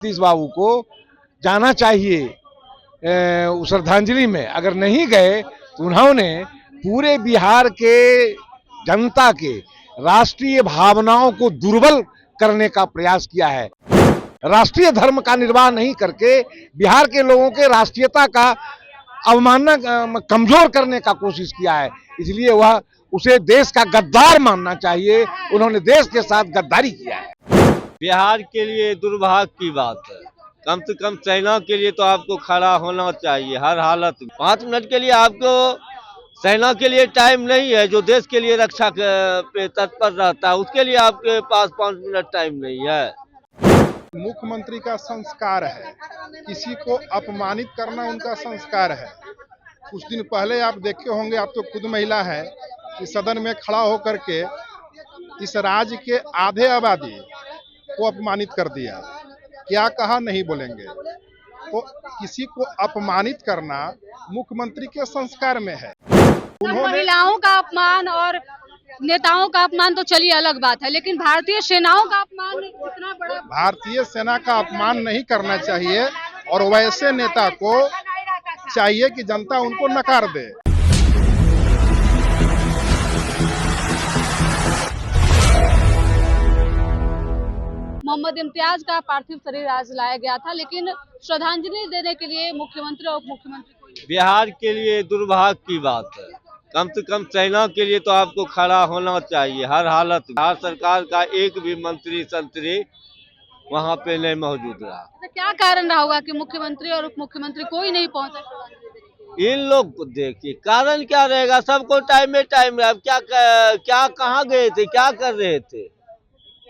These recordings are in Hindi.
नीतीश बाबू को जाना चाहिए श्रद्धांजलि में। अगर नहीं गए तो उन्होंने पूरे बिहार के जनता के राष्ट्रीय भावनाओं को दुर्बल करने का प्रयास किया है। राष्ट्रीय धर्म का निर्वाह नहीं करके बिहार के लोगों के राष्ट्रीयता का अवमानना कमजोर करने का कोशिश किया है। इसलिए वह उसे देश का गद्दार मानना चाहिए। उन्होंने देश के साथ गद्दारी किया है। बिहार के लिए दुर्भाग्य की बात है। कम से कम सेना के लिए तो आपको खड़ा होना चाहिए हर हालत में। 5 मिनट के लिए आपको सेना के लिए टाइम नहीं है। जो देश के लिए रक्षा पे तत्पर रहता है उसके लिए आपके पास 5 मिनट टाइम नहीं है। मुख्यमंत्री का संस्कार है, किसी को अपमानित करना उनका संस्कार है। कुछ दिन पहले आप देखे होंगे, आप तो खुद महिला है, कि सदन में खड़ा होकर के इस राज्य के आधे आबादी को अपमानित कर दिया। क्या कहा नहीं बोलेंगे। तो किसी को अपमानित करना मुख्यमंत्री के संस्कार में है। महिलाओं का अपमान और नेताओं का अपमान तो चलिए अलग बात है, लेकिन भारतीय सेनाओं का अपमान इतना बड़ा। भारतीय सेना का अपमान नहीं करना चाहिए और वैसे नेता को चाहिए कि जनता उनको नकार दे। मोहम्मद इम्तियाज का पार्थिव शरीर आज लाया गया था, लेकिन श्रद्धांजलि देने के लिए मुख्यमंत्री और उप मुख्यमंत्री बिहार के लिए दुर्भाग्य की बात है। कम से कम सेना के लिए तो आपको खड़ा होना चाहिए हर हालत में। बिहार सरकार का एक भी मंत्री संतरी वहाँ पे नहीं मौजूद रहा। तो क्या कारण रहा होगा कि मुख्यमंत्री और उप मुख्यमंत्री कोई नहीं पहुंचा? इन लोग को देखिए, कारण क्या रहेगा। सबको टाइम में टाइम रहा। अब क्या कहाँ गए थे, क्या कर रहे थे।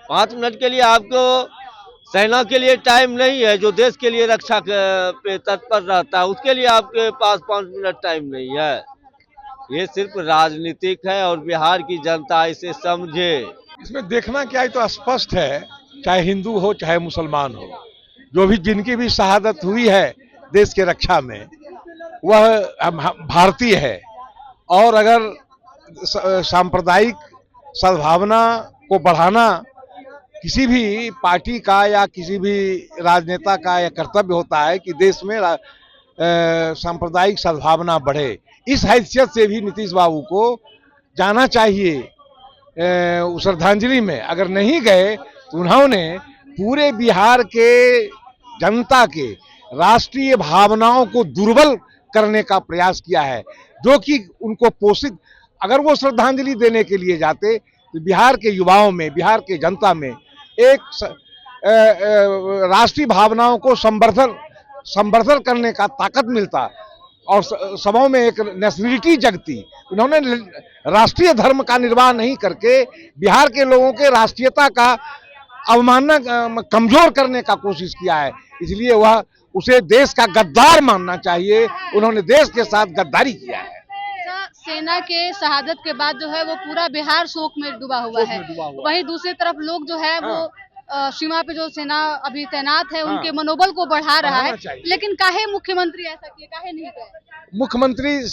5 मिनट के लिए आपको सेना के लिए टाइम नहीं है। जो देश के लिए रक्षा पे तत्पर रहता है उसके लिए आपके पास 5 मिनट टाइम नहीं है। ये सिर्फ राजनीतिक है और बिहार की जनता इसे समझे। इसमें देखना क्या है, तो स्पष्ट है, चाहे हिंदू हो चाहे मुसलमान हो, जो भी जिनकी भी शहादत हुई है देश के रक्षा में, वह भारतीय है। और अगर सांप्रदायिक सद्भावना को बढ़ाना किसी भी पार्टी का या किसी भी राजनेता का यह कर्तव्य होता है कि देश में सांप्रदायिक सद्भावना बढ़े। इस हैसियत से भी नीतीश बाबू को जाना चाहिए श्रद्धांजलि में। अगर नहीं गए तो उन्होंने पूरे बिहार के जनता के राष्ट्रीय भावनाओं को दुर्बल करने का प्रयास किया है, जो कि उनको पोषित। अगर वो श्रद्धांजलि देने के लिए जाते तो बिहार के युवाओं में, बिहार के जनता में एक राष्ट्रीय भावनाओं को संवर्धन करने का ताकत मिलता और समाज में एक नेशनलिटी जगती। उन्होंने राष्ट्रीय धर्म का निर्वाह नहीं करके बिहार के लोगों के राष्ट्रीयता का अवमानना कमजोर करने का कोशिश किया है। इसलिए वह उसे देश का गद्दार मानना चाहिए। उन्होंने देश के साथ गद्दारी किया है। सेना के शहादत के बाद जो है वो पूरा बिहार शोक में डूबा हुआ है। वहीं दूसरी तरफ लोग जो है वो सीमा पे जो सेना अभी तैनात है उनके मनोबल को बढ़ा रहा है। लेकिन काहे मुख्यमंत्री ऐसा किए, काहे नहीं गए? मुख्यमंत्री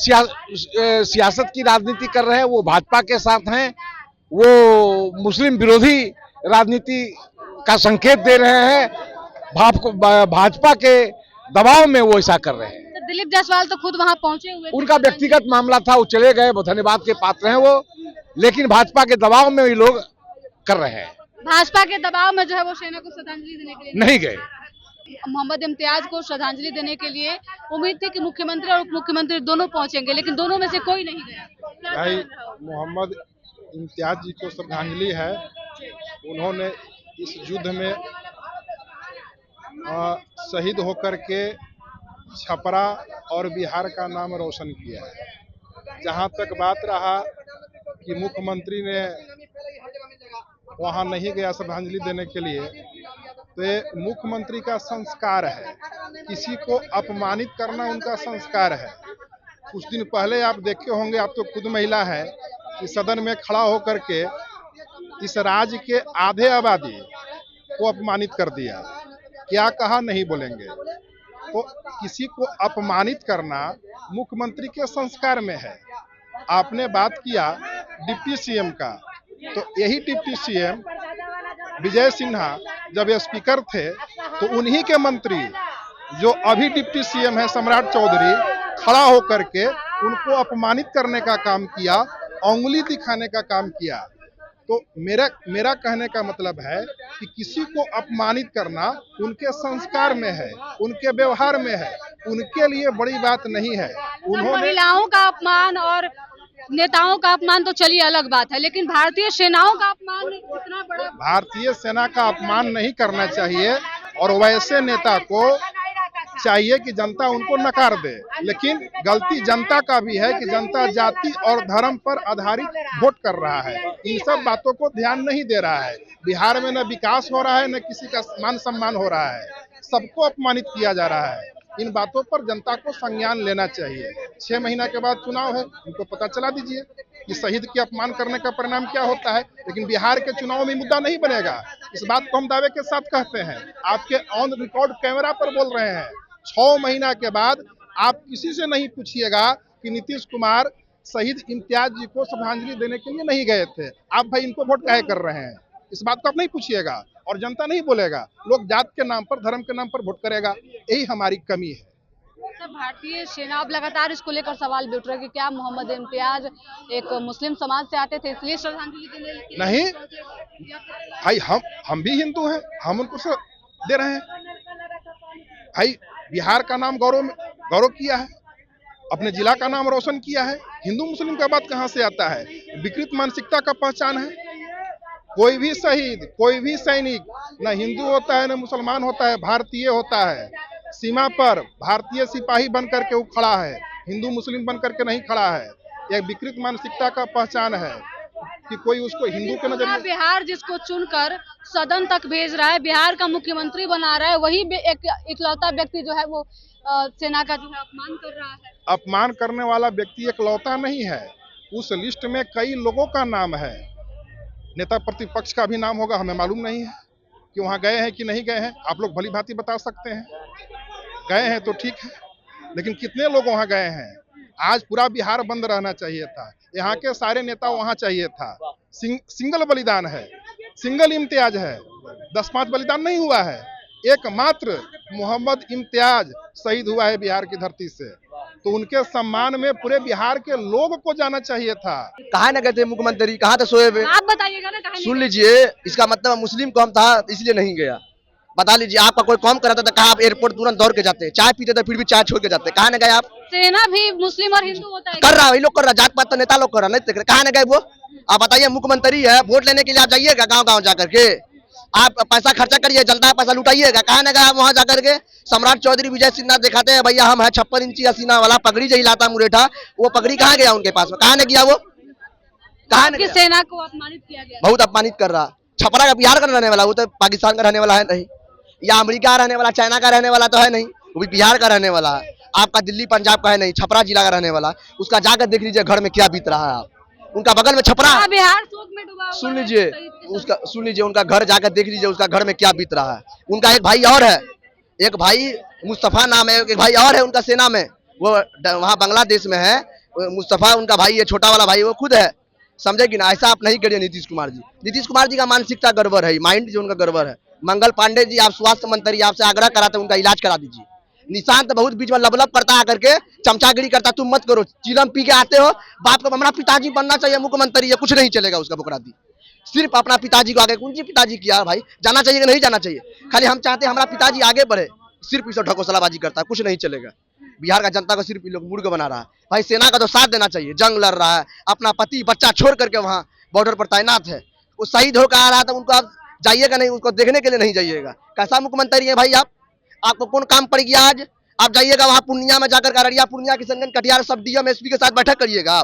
सियासत की राजनीति कर रहे हैं, वो भाजपा के साथ हैं, वो मुस्लिम विरोधी राजनीति का संकेत दे रहे हैं। भाजपा के दबाव में वो ऐसा कर रहे हैं। दिलीप जायसवाल तो खुद वहां पहुंचे हुए थे। उनका व्यक्तिगत मामला था, वो चले गए, वो धन्यवाद के पात्र हैं वो, लेकिन भाजपा के दबाव में ये लोग कर रहे हैं। भाजपा के दबाव में जो है वो सेना को श्रद्धांजलि देने के लिए नहीं गए। मोहम्मद इम्तियाज को श्रद्धांजलि देने के लिए उम्मीद थी कि मुख्यमंत्री और उप मुख्यमंत्री दोनों पहुंचेंगे, लेकिन दोनों में से कोई नहीं गया। भाई, मोहम्मद इम्तियाज जी को श्रद्धांजलि है। उन्होंने इस युद्ध में शहीद होकर के छपरा और बिहार का नाम रोशन किया है। जहां तक बात रहा कि मुख्यमंत्री ने वहां नहीं गया श्रद्धांजलि देने के लिए, तो ये मुख्यमंत्री का संस्कार है, किसी को अपमानित करना उनका संस्कार है। कुछ दिन पहले आप देखे होंगे, आप तो खुद महिला है, कि सदन में खड़ा होकर के इस राज्य के आधे आबादी को अपमानित कर दिया। क्या कहा नहीं बोलेंगे। तो किसी को अपमानित करना मुख्यमंत्री के संस्कार में है। आपने बात किया डिप्टी सीएम का, तो यही डिप्टी सीएम विजय सिन्हा जब स्पीकर थे तो उन्हीं के मंत्री जो अभी डिप्टी सीएम है सम्राट चौधरी खड़ा होकर के उनको अपमानित करने का काम किया, उंगली दिखाने का काम किया। तो मेरा कहने का मतलब है कि किसी को अपमानित करना उनके संस्कार में है, उनके व्यवहार में है, उनके लिए बड़ी बात नहीं है। उन्होंने महिलाओं का अपमान और नेताओं का अपमान तो चलिए अलग बात है, लेकिन भारतीय सेनाओं का अपमान इतना बड़ा, भारतीय सेना का अपमान नहीं करना चाहिए और वैसे नेता को चाहिए कि जनता उनको नकार दे। लेकिन गलती जनता का भी है कि जनता जाति और धर्म पर आधारित वोट कर रहा है, इन सब बातों को ध्यान नहीं दे रहा है। बिहार में न विकास हो रहा है, न किसी का मान सम्मान हो रहा है, सबको अपमानित किया जा रहा है। इन बातों पर जनता को संज्ञान लेना चाहिए। 6 महीना के बाद चुनाव है, उनको पता चला दीजिए कि शहीद के अपमान करने का परिणाम क्या होता है। लेकिन बिहार के चुनाव में मुद्दा नहीं बनेगा, इस बात को हम दावे के साथ कहते हैं। आपके ऑन रिकॉर्ड कैमरा पर बोल रहे हैं। 6 महीना के बाद आप किसी से नहीं पूछिएगा कि नीतीश कुमार शहीद इम्तियाज जी को श्रद्धांजलि देने के लिए नहीं गए थे, आप भाई इनको वोट काहे कर रहे हैं, इस बात को आप नहीं पूछिएगा और जनता नहीं बोलेगा। लोग जात के नाम पर, धर्म के नाम पर वोट करेगा, यही हमारी कमी है। सर, भारतीय सेना अब लगातार इसको लेकर सवाल भी उठ रहा है कि क्या मोहम्मद इम्तियाज एक मुस्लिम समाज से आते थे इसलिए श्रद्धांजलि देने के लिए नहीं भाई, हम भी हिंदू हैं, हम उनको दे रहे हैं भाई। बिहार का नाम गौरव किया है, अपने जिला का नाम रोशन किया है। हिंदू मुस्लिम का बात कहां से आता है? विकृत मानसिकता का पहचान है। कोई भी शहीद, कोई भी सैनिक न हिंदू होता है न मुसलमान होता है, भारतीय होता है। सीमा पर भारतीय सिपाही बन करके वो खड़ा है, हिंदू मुस्लिम बन करके नहीं खड़ा है। यह विकृत मानसिकता का पहचान है कि कोई उसको हिंदू के नजरिए। बिहार जिसको चुनकर सदन तक भेज रहा है, बिहार का मुख्यमंत्री बना रहा है, वही एक इकलौता व्यक्ति जो है वो सेना का जो है अपमान कर रहा है। अपमान करने वाला व्यक्ति इकलौता नहीं है, उस लिस्ट में कई लोगों का नाम है। नेता प्रतिपक्ष का भी नाम होगा, हमें मालूम नहीं है कि वहां गए हैं कि नहीं गए हैं। आप लोग भली भांति बता सकते हैं, गए हैं तो ठीक है, लेकिन कितने लोग वहां गए हैं? आज पूरा बिहार बंद रहना चाहिए था, यहाँ के सारे नेता वहां चाहिए था। सिंगल बलिदान है, सिंगल इम्तियाज है, 10-5 बलिदान नहीं हुआ है। एकमात्र मोहम्मद इम्तियाज शहीद हुआ है बिहार की धरती से, तो उनके सम्मान में पूरे बिहार के लोग को जाना चाहिए था। कहा न गए थे मुख्यमंत्री, कहाँ थे सोए हुए? आप बताइएगा ना, कहां सुन लीजिए, इसका मतलब मुस्लिम कौम था इसलिए नहीं गया। बता लीजिए, आपका कोई कौम कराता था, कहा आप एयरपोर्ट तुरंत दौड़ के जाते, चाय पीते थे फिर भी चाय छोड़ के जाते, कहा न गए आप? सेना भी मुस्लिम और हिंदू होता है, कर रहा है, लोग कर रहा, जात पात तो नेता लोग कर रहा, नहीं देख रहे, कहा न गए वो? आप बताइए, मुख्यमंत्री है, वोट लेने के लिए आप जाइएगा गाँव जाकर के, आप पैसा खर्चा करिए, जनता पैसा लुटाइएगा, कहा न गए आप वहां जाकर के? सम्राट चौधरी विजय सिन्हा दिखाते हैं भैया हम है 56 इंची हसीना वाला, पगड़ी जो हिलाता मुरेठा, वो पगड़ी कहाँ गया उनके पास में? कहा न गया वो? कहा न? सेना को अपमानित किया गया, बहुत अपमानित कर रहा। छपरा का बिहार का रहने वाला, वो तो पाकिस्तान का रहने वाला है नहीं, या अमेरिका का रहने वाला, चाइना का रहने वाला तो है नहीं, वो भी बिहार का रहने वाला है। आपका दिल्ली पंजाब का है नहीं, छपरा जिला का रहने वाला, उसका जाकर देख लीजिए घर में क्या बीत रहा है। आप उनका बगल में छपरा, बिहार शोक में डूबा हुआ है। सुन लीजिए उनका घर जाकर देख लीजिए, उसका घर में क्या बीत रहा है। उनका एक भाई और है, एक भाई मुस्तफा नाम है, एक भाई और है उनका सेना में, वो वहाँ बांग्लादेश में है, मुस्तफा उनका भाई है, छोटा वाला भाई वो खुद है, समझेगी ना? ऐसा आप नहीं करिए नीतीश कुमार जी। नीतीश कुमार जी का मानसिकता गड़बड़ है, माइंड जो उनका गड़बड़ है। मंगल पांडे जी, आप स्वास्थ्य मंत्री, आपसे आग्रह कराते उनका इलाज करा दीजिए। निशांत बहुत बीच में लबलब करता आकर के, चमचागिरी करता, तुम मत करो, चिलम पी के आते हो, बाप को हमारा पिताजी बनना चाहिए मुख्यमंत्री, ये कुछ नहीं चलेगा उसका बुकराती। सिर्फ अपना पिताजी को आगे, कौन सी पिताजी किया भाई, जाना चाहिए कि नहीं जाना चाहिए? खाली हम चाहते हैं हमारा पिताजी आगे बढ़े, सिर्फ इसे ढकोसलाबाजी करता है, कुछ नहीं चलेगा। बिहार का जनता को सिर्फ ये लोग मूर्ख बना रहा है। भाई सेना का तो साथ देना चाहिए, जंग लड़ रहा है, अपना पति बच्चा छोड़ करके वहाँ बॉर्डर पर तैनात है, वो शहीद होकर आ रहा था, उनको आप जाइएगा नहीं, उसको देखने के लिए नहीं जाइएगा। कैसा मुख्यमंत्री है भाई आप? आपको कौन काम पड़ गया आज? आप जाइएगा वहाँ पूर्णिया में जाकर, अररिया पूर्णिया किशनगंज कटिहार सब डीएम एसपी के साथ बैठक करिएगा।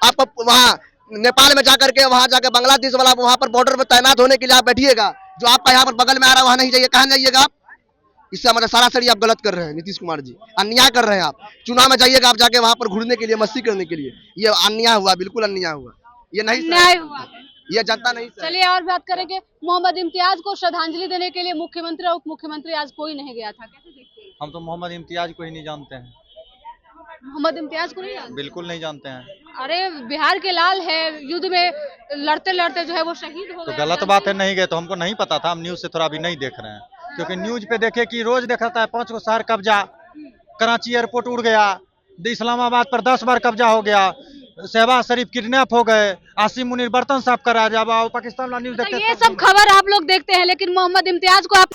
आपको वहाँ नेपाल में जाकर के, वहाँ जाकर बांग्लादेश वाला वहाँ पर बॉर्डर पर तैनात होने के लिए आप बैठिएगा। जो आपका यहाँ पर बगल में आ रहा है वहाँ नहीं जाइए, कहाँ जाइएगा आप? इससे हमारा सरासरी आप गलत कर रहे हैं नीतीश कुमार जी, अन्याय कर रहे हैं आप। चुनाव में जाइएगा आप जाके वहाँ पर घूरने के लिए, मस्ती करने के लिए, ये अन्याय हुआ, बिल्कुल अन्याय हुआ, ये नहीं न्याय हुआ, ये जनता नहीं। चलिए और बात करेंगे, मोहम्मद इम्तियाज को श्रद्धांजलि देने के लिए मुख्यमंत्री और उप मुख्यमंत्री आज कोई नहीं गया था, कैसे देखते हैं? हम तो मोहम्मद इम्तियाज को ही नहीं जानते हैं, मोहम्मद इम्तियाज को नहीं जानते? बिल्कुल नहीं जानते हैं। अरे बिहार के लाल है, युद्ध में लड़ते लड़ते जो है वो शहीद हो तो गए। गलत बात है, नहीं गए तो हमको नहीं पता था, हम न्यूज से थोड़ा अभी नहीं देख रहे हैं। क्योंकि न्यूज पे देखे कि रोज दिखाता है 5 को शहर कब्जा, कराची एयरपोर्ट उड़ गया, इस्लामाबाद पर 10 बार कब्जा हो गया, शहबाज शरीफ किडनैप हो गए, आसिम मुनीर बर्तन साफ करा, जब आओ पाकिस्तान वाला न्यूज तो देखते ये सब खबर आप लोग देखते हैं, लेकिन मोहम्मद इम्तियाज को आप